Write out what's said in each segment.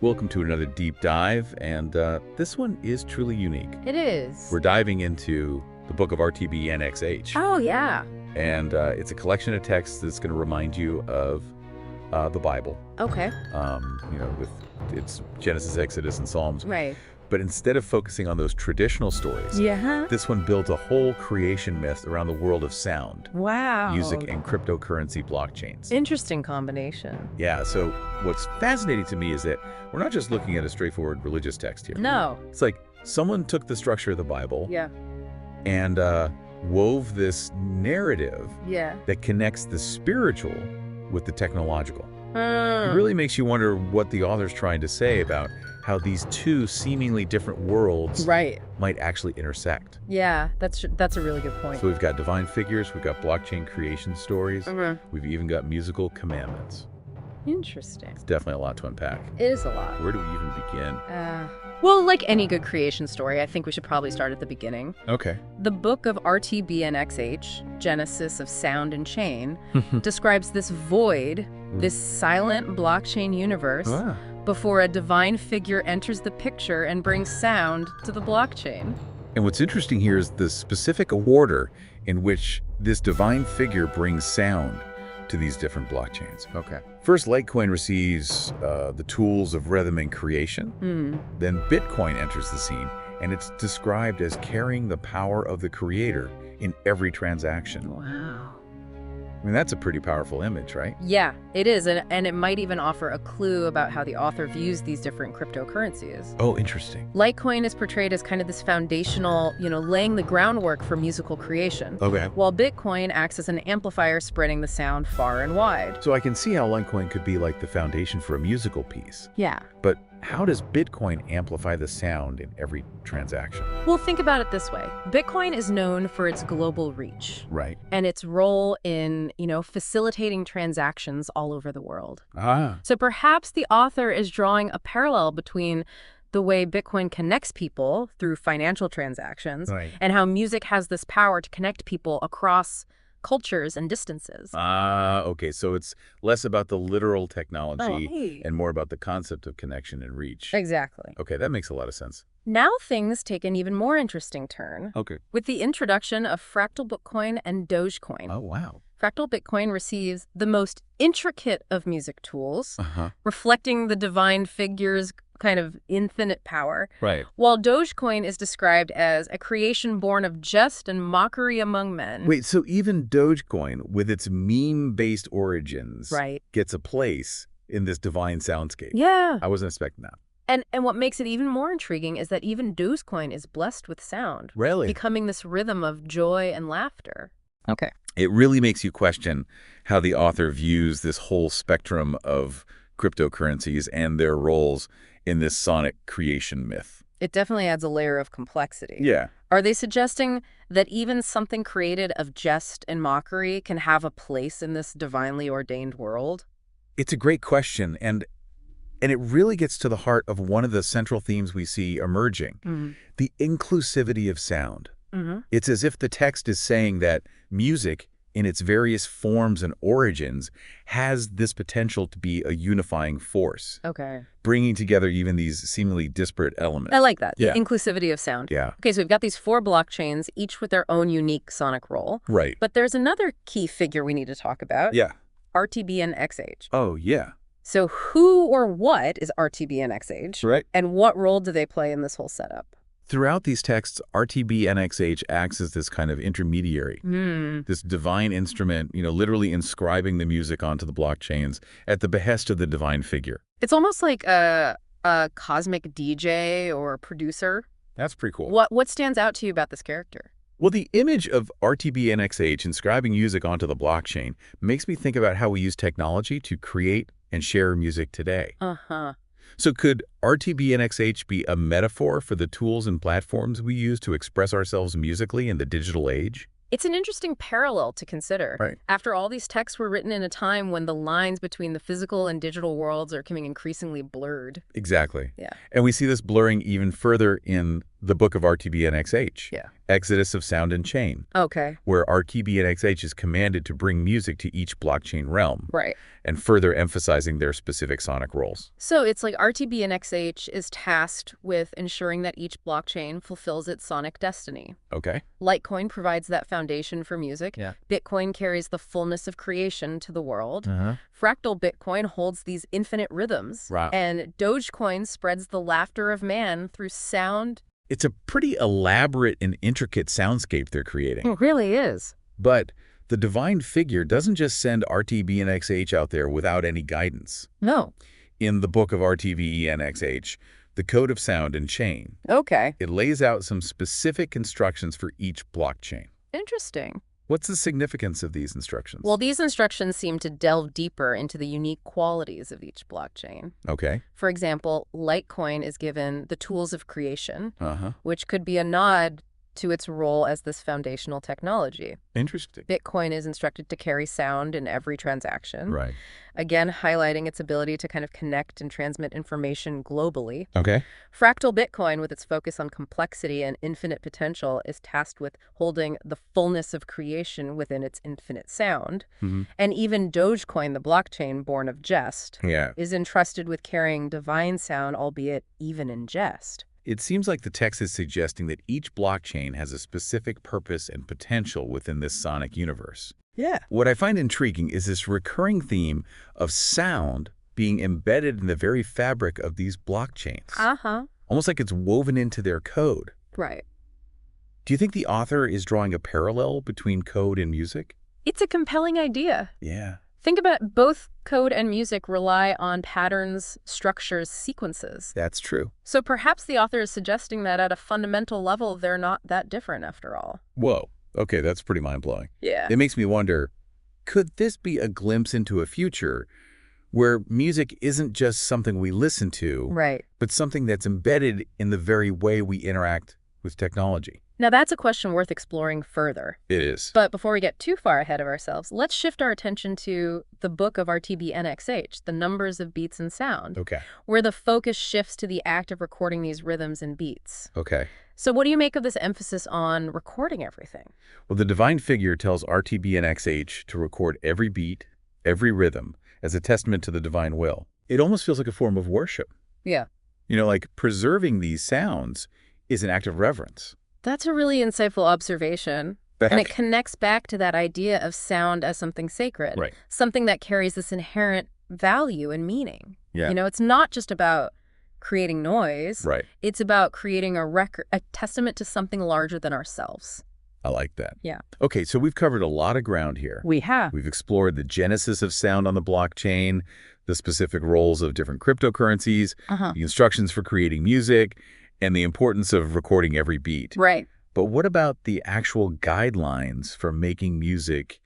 Welcome to another deep dive, and this one is truly unique. It is. We're diving into the Book of RTBNXH. Oh, yeah. And it's a collection of texts that's going to remind you of the Bible. Okay. With its Genesis, Exodus, and Psalms. Right. But instead of focusing on those traditional stories, this one built a whole creation myth around the world of sound, Wow. music, and cryptocurrency blockchains. Interesting combination. Yeah, so what's fascinating to me is that we're not just looking at a straightforward religious text here. No. It's like someone took the structure of the Bible and wove this narrative that connects the spiritual with the technological. It really makes you wonder what the author's trying to say about how these two seemingly different worlds might actually intersect. Yeah, that's a really good point. So we've got divine figures, we've got blockchain creation stories, we've even got musical commandments. Interesting. It's definitely a lot to unpack. It is a lot. Where do we even begin? Well, like any good creation story, I think we should probably start at the beginning. Okay. The Book of RTBNXH, Genesis of Sound and Chain, describes this void, this silent blockchain universe, before a divine figure enters the picture and brings sound to the blockchain. And what's interesting here is the specific order in which this divine figure brings sound to these different blockchains. Okay. First, Litecoin receives the tools of rhythm and creation. Then Bitcoin enters the scene, and it's described as carrying the power of the creator in every transaction. Wow. I mean, that's a pretty powerful image, right? Yeah, it is, and it might even offer a clue about how the author views these different cryptocurrencies. Oh, interesting. Litecoin is portrayed as kind of this foundational, laying the groundwork for musical creation. Okay. While Bitcoin acts as an amplifier spreading the sound far and wide. So I can see how Litecoin could be like the foundation for a musical piece. Yeah. But how does Bitcoin amplify the sound in every transaction? Well, think about it this way. Bitcoin is known for its global reach. Right. And its role in, facilitating transactions all over the world. So perhaps the author is drawing a parallel between the way Bitcoin connects people through financial transactions and how music has this power to connect people across cultures and distances. Okay. So it's less about the literal technology and more about the concept of connection and reach. Exactly. Okay, that makes a lot of sense. Now things take an even more interesting turn. Okay. With the introduction of FractalBitcoin and Dogecoin. Oh, wow. FractalBitcoin receives the most intricate of music tools, reflecting the divine figure's kind of infinite power. Right. While Dogecoin is described as a creation born of jest and mockery among men. Wait, so even Dogecoin, with its meme-based origins, gets a place in this divine soundscape. Yeah. I wasn't expecting that. And what makes it even more intriguing is that even Dogecoin is blessed with sound. Really? Becoming this rhythm of joy and laughter. Okay. It really makes you question how the author views this whole spectrum of cryptocurrencies and their roles in this sonic creation myth. It definitely adds a layer of complexity. Yeah. Are they suggesting that even something created of jest and mockery can have a place in this divinely ordained world? It's a great question, and it really gets to the heart of one of the central themes we see emerging, the inclusivity of sound. It's as if the text is saying that music, in its various forms and origins, has this potential to be a unifying force. Okay. Bringing together even these seemingly disparate elements. I like that. Yeah. The inclusivity of sound. Yeah. Okay, so we've got these 4 blockchains, each with their own unique sonic role. Right. But there's another key figure we need to talk about. Yeah. RTBNXH. Oh, yeah. So who or what is RTBNXH? Right. And what role do they play in this whole setup? Throughout these texts, RTBNXH acts as this kind of intermediary, this divine instrument, literally inscribing the music onto the blockchains at the behest of the divine figure. It's almost like a cosmic DJ or producer. That's pretty cool. What stands out to you about this character? Well, the image of RTBNXH inscribing music onto the blockchain makes me think about how we use technology to create and share music today. So could RTBNXH be a metaphor for the tools and platforms we use to express ourselves musically in the digital age? It's an interesting parallel to consider. Right. After all, these texts were written in a time when the lines between the physical and digital worlds are becoming increasingly blurred. Exactly. Yeah. And we see this blurring even further in the Book of RTBNXH, Yeah. Exodus of Sound and Chain, Okay. where RTBNXH is commanded to bring music to each blockchain realm, Right. and further emphasizing their specific sonic roles. So it's like RTBNXH is tasked with ensuring that each blockchain fulfills its sonic destiny. Okay. Litecoin provides that foundation for music. Yeah. Bitcoin carries the fullness of creation to the world. Uh-huh. FractalBitcoin holds these infinite rhythms. Wow. And Dogecoin spreads the laughter of man through sound. It's a pretty elaborate and intricate soundscape they're creating. It really is. But the divine figure doesn't just send RTBNXH out there without any guidance. No. In the Book of RTBNXH, the Code of Sound and Chain, Okay. it lays out some specific instructions for each blockchain. Interesting. What's the significance of these instructions? Well, these instructions seem to delve deeper into the unique qualities of each blockchain. Okay. For example, Litecoin is given the tools of creation, Uh-huh. which could be a nod to its role as this foundational technology. Interesting. Bitcoin is instructed to carry sound in every transaction, Right. again highlighting its ability to kind of connect and transmit information globally. Okay. FractalBitcoin, with its focus on complexity and infinite potential, is tasked with holding the fullness of creation within its infinite sound. Mm-hmm. And even Dogecoin, the blockchain born of jest, Yeah. is entrusted with carrying divine sound, albeit even in jest. It seems like the text is suggesting that each blockchain has a specific purpose and potential within this sonic universe. Yeah. What I find intriguing is this recurring theme of sound being embedded in the very fabric of these blockchains. Uh-huh. Almost like it's woven into their code. Right. Do you think the author is drawing a parallel between code and music? It's a compelling idea. Yeah. Think about it, both code and music rely on patterns, structures, sequences. That's true. So perhaps the author is suggesting that at a fundamental level, they're not that different after all. Whoa. Okay, that's pretty mind-blowing. Yeah. It makes me wonder, could this be a glimpse into a future where music isn't just something we listen to, Right. but something that's embedded in the very way we interact with technology? Now that's a question worth exploring further. It is. But before we get too far ahead of ourselves, let's shift our attention to the Book of RTBNXH, the numbers of beats and sound, Okay. where the focus shifts to the act of recording these rhythms and beats. Okay. So what do you make of this emphasis on recording everything? Well, the divine figure tells RTBNXH to record every beat, every rhythm, as a testament to the divine will. It almost feels like a form of worship. Yeah. You know, like preserving these sounds is an act of reverence. That's a really insightful observation. And it connects back to that idea of sound as something sacred, Right. something that carries this inherent value and meaning. Yeah. You know, it's not just about creating noise. Right. It's about creating a record, a testament to something larger than ourselves. I like that. Yeah. Okay, so we've covered a lot of ground here. We have. We've explored the genesis of sound on the blockchain, the specific roles of different cryptocurrencies, the instructions for creating music, and the importance of recording every beat. Right. But what about the actual guidelines for making music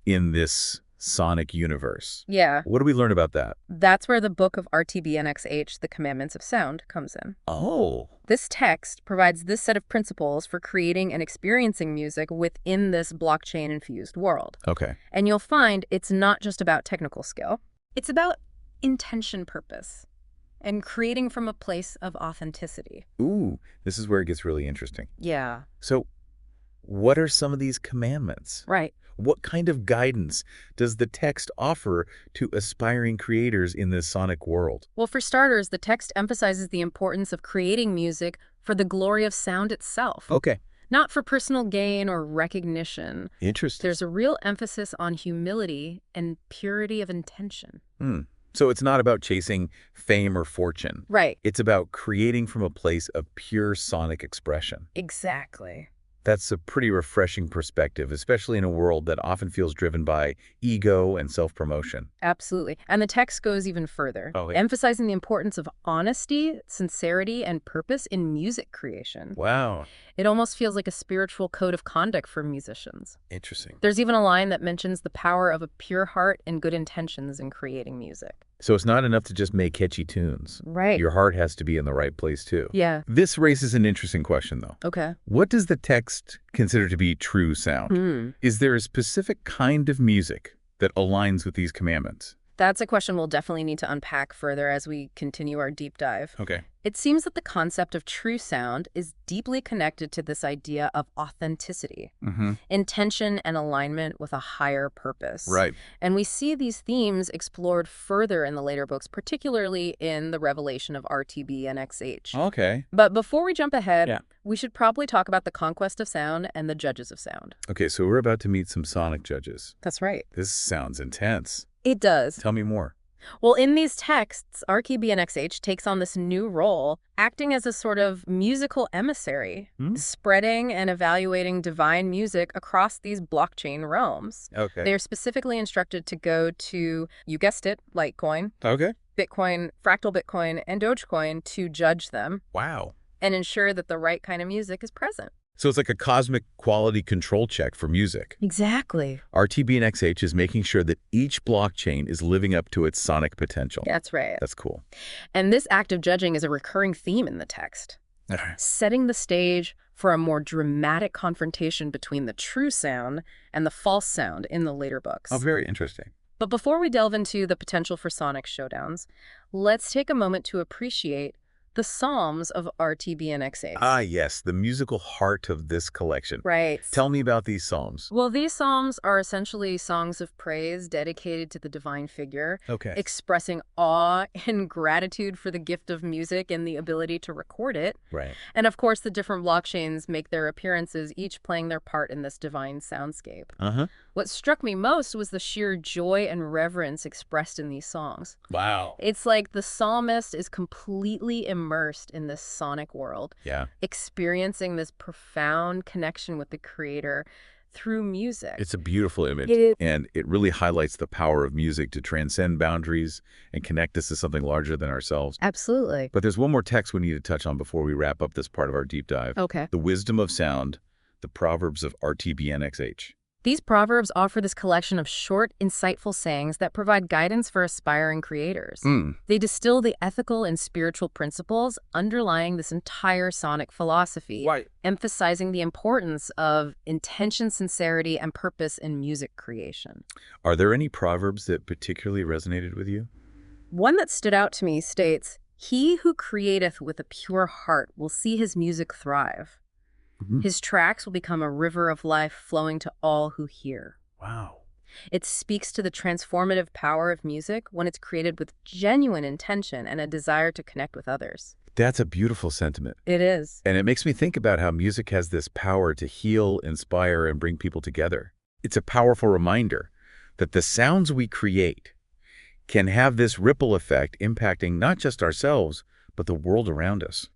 in this sonic universe? Yeah. What do we learn about that? That's where the Book of RTBNXH, the Commandments of Sound, comes in. Oh. This text provides this set of principles for creating and experiencing music within this blockchain-infused world. Okay. And you'll find it's not just about technical skill. It's about intention, purpose, and creating from a place of authenticity. Ooh, this is where it gets really interesting. Yeah. So what are some of these commandments? Right. What kind of guidance does the text offer to aspiring creators in this sonic world? Well, for starters, the text emphasizes the importance of creating music for the glory of sound itself. Okay. Not for personal gain or recognition. Interesting. There's a real emphasis on humility and purity of intention. So it's not about chasing fame or fortune. Right. It's about creating from a place of pure sonic expression. Exactly. That's a pretty refreshing perspective, especially in a world that often feels driven by ego and self-promotion. Absolutely. And the text goes even further, emphasizing the importance of honesty, sincerity, and purpose in music creation. Wow. It almost feels like a spiritual code of conduct for musicians. Interesting. There's even a line that mentions the power of a pure heart and good intentions in creating music. So it's not enough to just make catchy tunes. Right. Your heart has to be in the right place, too. Yeah. This raises an interesting question, though. Okay. What does the text consider to be true sound? Is there a specific kind of music that aligns with these commandments? That's a question we'll definitely need to unpack further as we continue our deep dive. Okay. It seems that the concept of true sound is deeply connected to this idea of authenticity, intention and alignment with a higher purpose. Right. And we see these themes explored further in the later books, particularly in the revelation of RTBNXH. Okay. But before we jump ahead, we should probably talk about the conquest of sound and the judges of sound. Okay, so we're about to meet some sonic judges. That's right. This sounds intense. It does. Tell me more. Well, in these texts, RTBNXH takes on this new role, acting as a sort of musical emissary, spreading and evaluating divine music across these blockchain realms. Okay. They are specifically instructed to go to, you guessed it, Litecoin, Okay. Bitcoin, FractalBitcoin, and Dogecoin to judge them. Wow. And ensure that the right kind of music is present. So it's like a cosmic quality control check for music. Exactly. RTBNXH is making sure that each blockchain is living up to its sonic potential. That's right. That's cool. And this act of judging is a recurring theme in the text, setting the stage for a more dramatic confrontation between the true sound and the false sound in the later books. Oh, very interesting. But before we delve into the potential for sonic showdowns, let's take a moment to appreciate the Psalms of RTBNXH. Ah, yes, the musical heart of this collection. Right. Tell me about these psalms. Well, these psalms are essentially songs of praise dedicated to the divine figure, expressing awe and gratitude for the gift of music and the ability to record it. Right. And of course, the different blockchains make their appearances, each playing their part in this divine soundscape. What struck me most was the sheer joy and reverence expressed in these songs. Wow. It's like the psalmist is completely immersed in this sonic world, experiencing this profound connection with the creator through music. It's a beautiful image, It is. And it really highlights the power of music to transcend boundaries and connect us to something larger than ourselves. Absolutely. But there's one more text we need to touch on before we wrap up this part of our deep dive. Okay. The wisdom of sound, the Proverbs of RTBNXH. These proverbs offer this collection of short, insightful sayings that provide guidance for aspiring creators. They distill the ethical and spiritual principles underlying this entire sonic philosophy, emphasizing the importance of intention, sincerity, and purpose in music creation. Are there any proverbs that particularly resonated with you? One that stood out to me states, "He who createth with a pure heart will see his music thrive. His tracks will become a river of life flowing to all who hear." Wow. It speaks to the transformative power of music when it's created with genuine intention and a desire to connect with others. That's a beautiful sentiment. It is. And it makes me think about how music has this power to heal, inspire, and bring people together. It's a powerful reminder that the sounds we create can have this ripple effect impacting not just ourselves, but the world around us.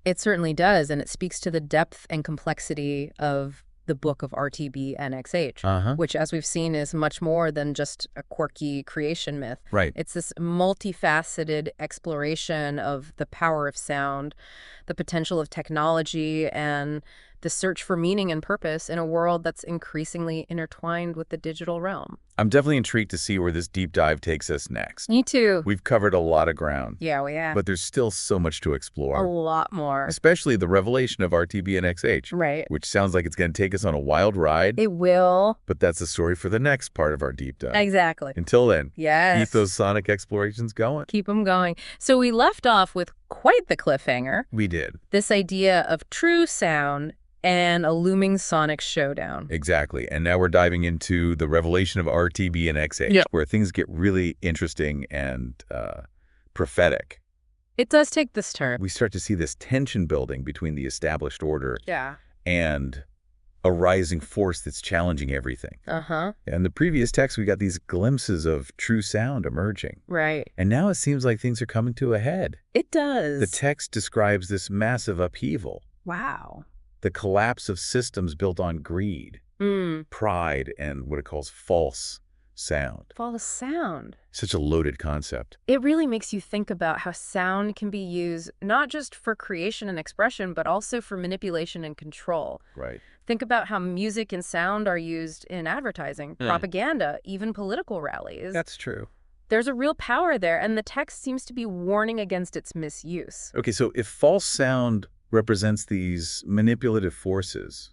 It certainly does, and it speaks to the depth and complexity of the Book of RTBNXH, which, as we've seen, is much more than just a quirky creation myth. Right. It's this multifaceted exploration of the power of sound, the potential of technology, and the search for meaning and purpose in a world that's increasingly intertwined with the digital realm. I'm definitely intrigued to see where this deep dive takes us next. Me too. We've covered a lot of ground. Yeah, we have. But there's still so much to explore. A lot more. Especially the revelation of RTBNXH. Right. Which sounds like it's going to take us on a wild ride. It will. But that's the story for the next part of our deep dive. Exactly. Until then, yes, keep those sonic explorations going. Keep them going. So we left off with quite the cliffhanger. We did. This idea of true sound and a looming sonic showdown. Exactly. And now we're diving into the revelation of RTBNXH, where things get really interesting and prophetic. It does take this turn. We start to see this tension building between the established order and a rising force that's challenging everything. In the previous text, we got these glimpses of true sound emerging. Right. And now it seems like things are coming to a head. It does. The text describes this massive upheaval. Wow. The collapse of systems built on greed, pride, and what it calls false sound. False sound. Such a loaded concept. It really makes you think about how sound can be used not just for creation and expression, but also for manipulation and control. Right. Think about how music and sound are used in advertising, propaganda, even political rallies. That's true. There's a real power there, and the text seems to be warning against its misuse. Okay, so if false sound represents these manipulative forces,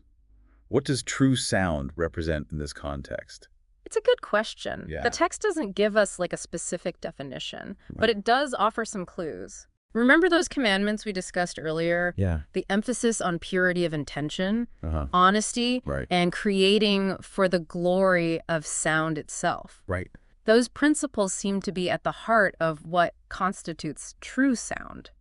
what does true sound represent in this context? It's a good question. Yeah. The text doesn't give us like a specific definition, but it does offer some clues. Remember those commandments we discussed earlier? Yeah. The emphasis on purity of intention, Uh-huh. honesty, Right. and creating for the glory of sound itself. Right. Those principles seem to be at the heart of what constitutes true sound.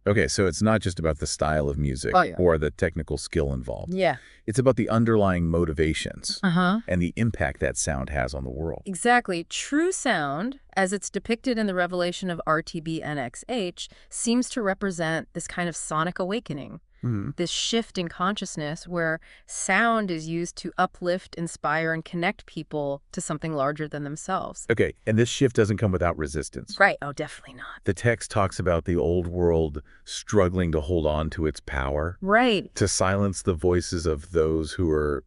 Okay, so it's not just about the style of music or the technical skill involved. Yeah. It's about the underlying motivations Uh-huh. and the impact that sound has on the world. Exactly. True sound, as it's depicted in the revelation of RTBNXH, seems to represent this kind of sonic awakening. This shift in consciousness where sound is used to uplift, inspire, and connect people to something larger than themselves. Okay, and this shift doesn't come without resistance. Right. Oh, definitely not. The text talks about the old world struggling to hold on to its power. Right. To silence the voices of those who are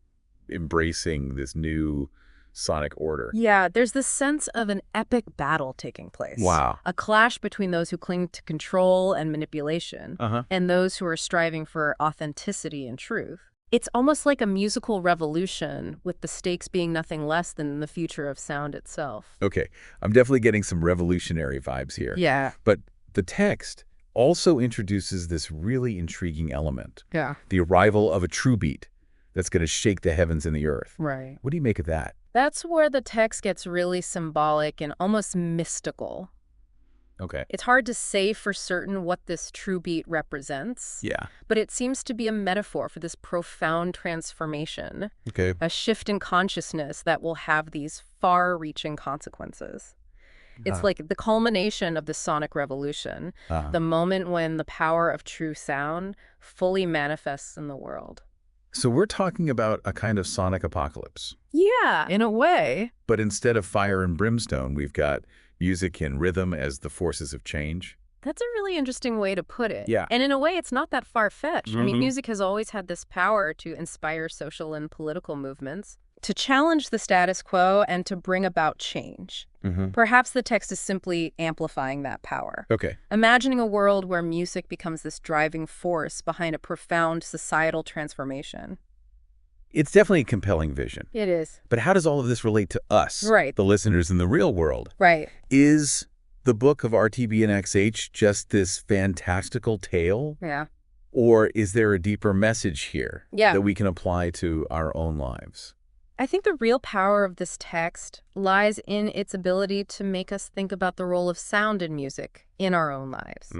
embracing this new sonic order. Yeah, there's this sense of an epic battle taking place. Wow. A clash between those who cling to control and manipulation and those who are striving for authenticity and truth. It's almost like a musical revolution, with the stakes being nothing less than the future of sound itself. Okay, I'm definitely getting some revolutionary vibes here. Yeah. But the text also introduces this really intriguing element. Yeah. The arrival of a true beat that's going to shake the heavens and the earth. Right. What do you make of that? That's where the text gets really symbolic and almost mystical. Okay. It's hard to say for certain what this true beat represents. Yeah. But it seems to be a metaphor for this profound transformation. Okay. A shift in consciousness that will have these far-reaching consequences. It's like the culmination of the sonic revolution, the moment when the power of true sound fully manifests in the world. So we're talking about a kind of sonic apocalypse. Yeah, in a way. But instead of fire and brimstone, we've got music and rhythm as the forces of change. That's a really interesting way to put it. Yeah. And in a way, it's not that far-fetched. I mean, music has always had this power to inspire social and political movements, to challenge the status quo, and to bring about change. Perhaps the text is simply amplifying that power. Okay. Imagining a world where music becomes this driving force behind a profound societal transformation. It's definitely a compelling vision. It is. But how does all of this relate to us, Right. the listeners in the real world? Right. Is the Book of RTBNXH just this fantastical tale? Yeah. Or is there a deeper message here Yeah. that we can apply to our own lives? I think the real power of this text lies in its ability to make us think about the role of sound in music in our own lives.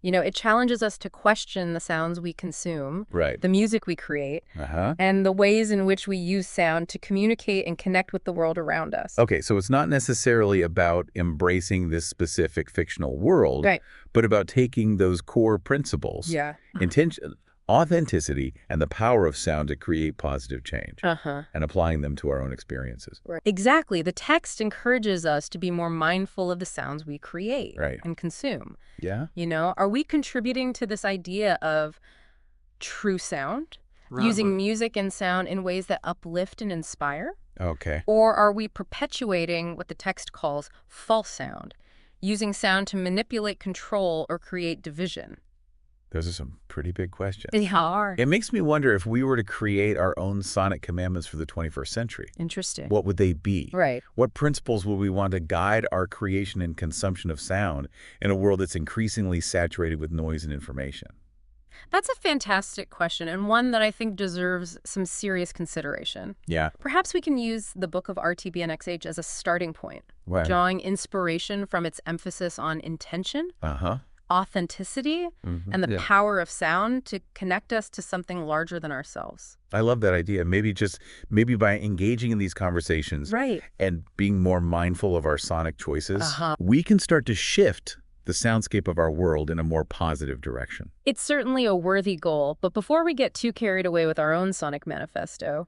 You know, it challenges us to question the sounds we consume, Right. the music we create, and the ways in which we use sound to communicate and connect with the world around us. Okay, so it's not necessarily about embracing this specific fictional world, Right. but about taking those core principles, Yeah. intention, authenticity, and the power of sound to create positive change, and applying them to our own experiences. Right. Exactly. The text encourages us to be more mindful of the sounds we create and consume. Yeah? You know, are we contributing to this idea of true sound? Using music and sound in ways that uplift and inspire? Okay. Or are we perpetuating what the text calls false sound, using sound to manipulate, control, or create division? Those are some pretty big questions. They are. It makes me wonder, if we were to create our own sonic commandments for the 21st century, Interesting. what would they be? Right. What principles would we want to guide our creation and consumption of sound in a world that's increasingly saturated with noise and information? That's a fantastic question, and one that I think deserves some serious consideration. Yeah. Perhaps we can use the Book of RTBNXH as a starting point, drawing inspiration from its emphasis on intention, authenticity, and the power of sound to connect us to something larger than ourselves. I love that idea. Maybe by engaging in these conversations and being more mindful of our sonic choices, we can start to shift the soundscape of our world in a more positive direction. It's certainly a worthy goal, but before we get too carried away with our own sonic manifesto,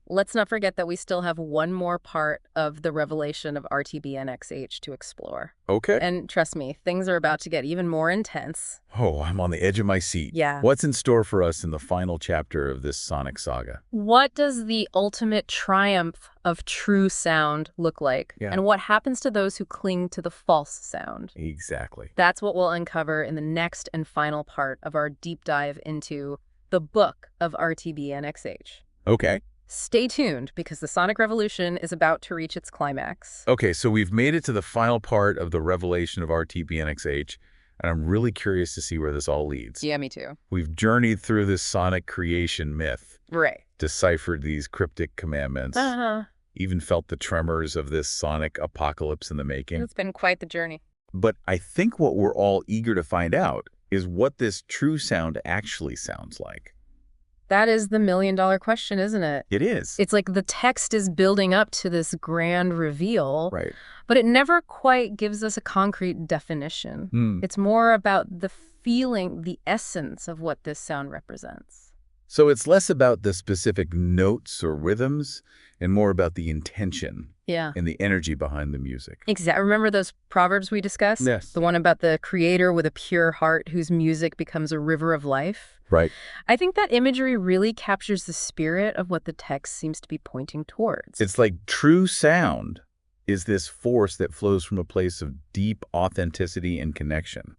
let's not forget that we still have one more part of the revelation of RTBNXH to explore. Okay. And trust me, things are about to get even more intense. Oh, I'm on the edge of my seat. Yeah. What's in store for us in the final chapter of this sonic saga? What does the ultimate triumph of true sound look like? Yeah. And what happens to those who cling to the false sound? Exactly. That's what we'll uncover in the next and final part of our deep dive into the Book of RTBNXH. Okay. Stay tuned, because the sonic revolution is about to reach its climax. Okay, so we've made it to the final part of the revelation of RTBNXH, and I'm really curious to see where this all leads. Yeah, me too. We've journeyed through this sonic creation myth. Right. Deciphered these cryptic commandments. Even felt the tremors of this sonic apocalypse in the making. It's been quite the journey. But I think what we're all eager to find out is what this true sound actually sounds like. That is the million-dollar question, isn't it? It is. It's like the text is building up to this grand reveal, right, but it never quite gives us a concrete definition. It's more about the feeling, the essence of what this sound represents. So it's less about the specific notes or rhythms and more about the intention and the energy behind the music. Exactly. Remember those proverbs we discussed? Yes. The one about the creator with a pure heart whose music becomes a river of life? Right. I think that imagery really captures the spirit of what the text seems to be pointing towards. It's like true sound is this force that flows from a place of deep authenticity and connection.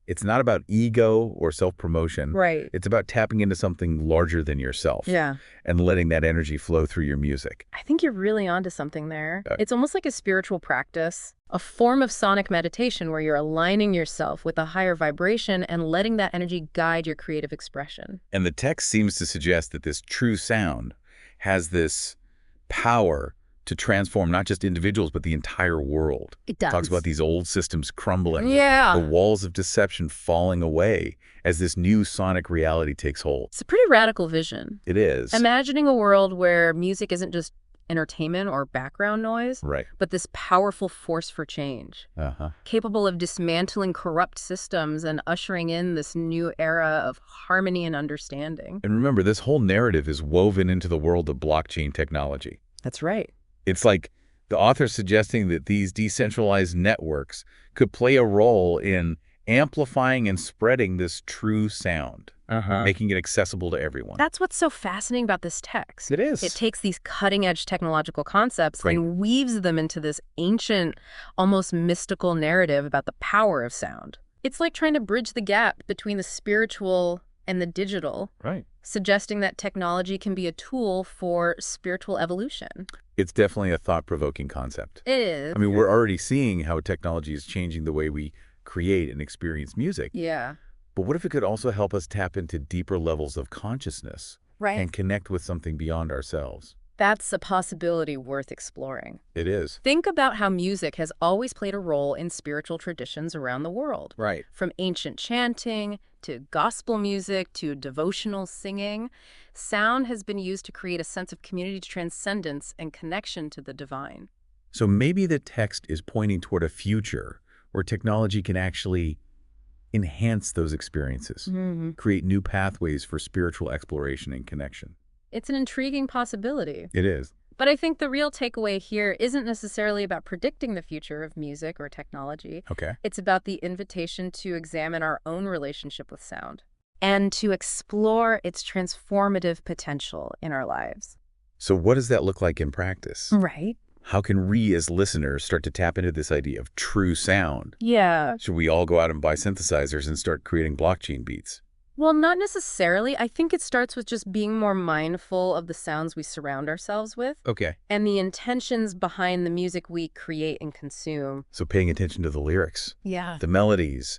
It's not about ego or self-promotion. Right. It's about tapping into something larger than yourself. Yeah. And letting that energy flow through your music. I think you're really onto something there. It's almost like a spiritual practice, a form of sonic meditation where you're aligning yourself with a higher vibration and letting that energy guide your creative expression. And the text seems to suggest that this true sound has this power to transform not just individuals, but the entire world. It does. It talks about these old systems crumbling. Yeah. The walls of deception falling away as this new sonic reality takes hold. It's a pretty radical vision. It is. Imagining a world where music isn't just entertainment or background noise, right, but this powerful force for change, capable of dismantling corrupt systems and ushering in this new era of harmony and understanding. And remember, this whole narrative is woven into the world of blockchain technology. That's right. It's like the author suggesting that these decentralized networks could play a role in amplifying and spreading this true sound, making it accessible to everyone. That's what's so fascinating about this text. It is. It takes these cutting-edge technological concepts and weaves them into this ancient, almost mystical narrative about the power of sound. It's like trying to bridge the gap between the spiritual and the digital, suggesting that technology can be a tool for spiritual evolution. It's definitely a thought-provoking concept. It is. I mean, we're already seeing how technology is changing the way we create and experience music. Yeah. But what if it could also help us tap into deeper levels of consciousness and connect with something beyond ourselves? That's a possibility worth exploring. It is. Think about how music has always played a role in spiritual traditions around the world. Right. From ancient chanting to gospel music to devotional singing, sound has been used to create a sense of community transcendence and connection to the divine. So maybe the text is pointing toward a future where technology can actually enhance those experiences, create new pathways for spiritual exploration and connection. It's an intriguing possibility. It is. But I think the real takeaway here isn't necessarily about predicting the future of music or technology. It's about the invitation to examine our own relationship with sound and to explore its transformative potential in our lives. So what does that look like in practice? Right. How can we as listeners start to tap into this idea of true sound? Yeah. Should we all go out and buy synthesizers and start creating blockchain beats? Well, not necessarily. I think it starts with just being more mindful of the sounds we surround ourselves with. And the intentions behind the music we create and consume. So paying attention to the lyrics. Yeah. The melodies.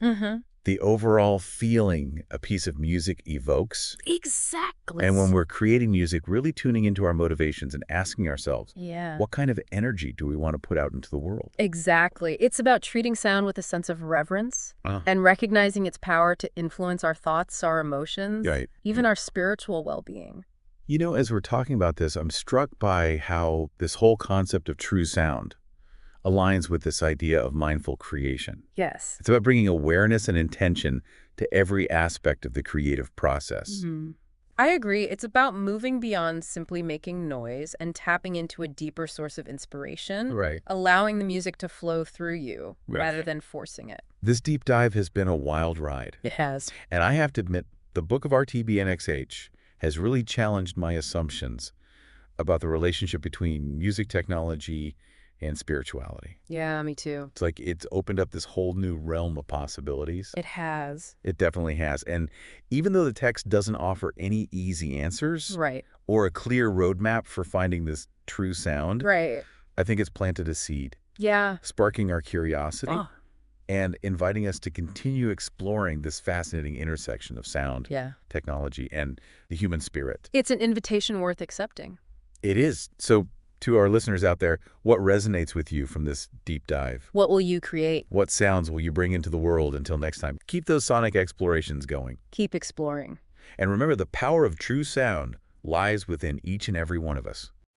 The overall feeling a piece of music evokes. Exactly. And when we're creating music, really tuning into our motivations and asking ourselves, what kind of energy do we want to put out into the world? Exactly. It's about treating sound with a sense of reverence and recognizing its power to influence our thoughts, our emotions, even our spiritual well-being. You know, as we're talking about this, I'm struck by how this whole concept of true sound aligns with this idea of mindful creation. Yes. It's about bringing awareness and intention to every aspect of the creative process. I agree. It's about moving beyond simply making noise and tapping into a deeper source of inspiration, allowing the music to flow through you rather than forcing it. This deep dive has been a wild ride. It has. And I have to admit, the Book of RTBNXH has really challenged my assumptions about the relationship between music technology and spirituality. Yeah, me too. It's like it's opened up this whole new realm of possibilities. It has. It definitely has. And even though the text doesn't offer any easy answers Right. or a clear roadmap for finding this true sound, Right. I think it's planted a seed, Yeah. sparking our curiosity Oh. and inviting us to continue exploring this fascinating intersection of sound, Yeah. technology, and the human spirit. It's an invitation worth accepting. It is. So to our listeners out there, what resonates with you from this deep dive? What will you create? What sounds will you bring into the world until next time? Keep those sonic explorations going. Keep exploring. And remember, the power of true sound lies within each and every one of us.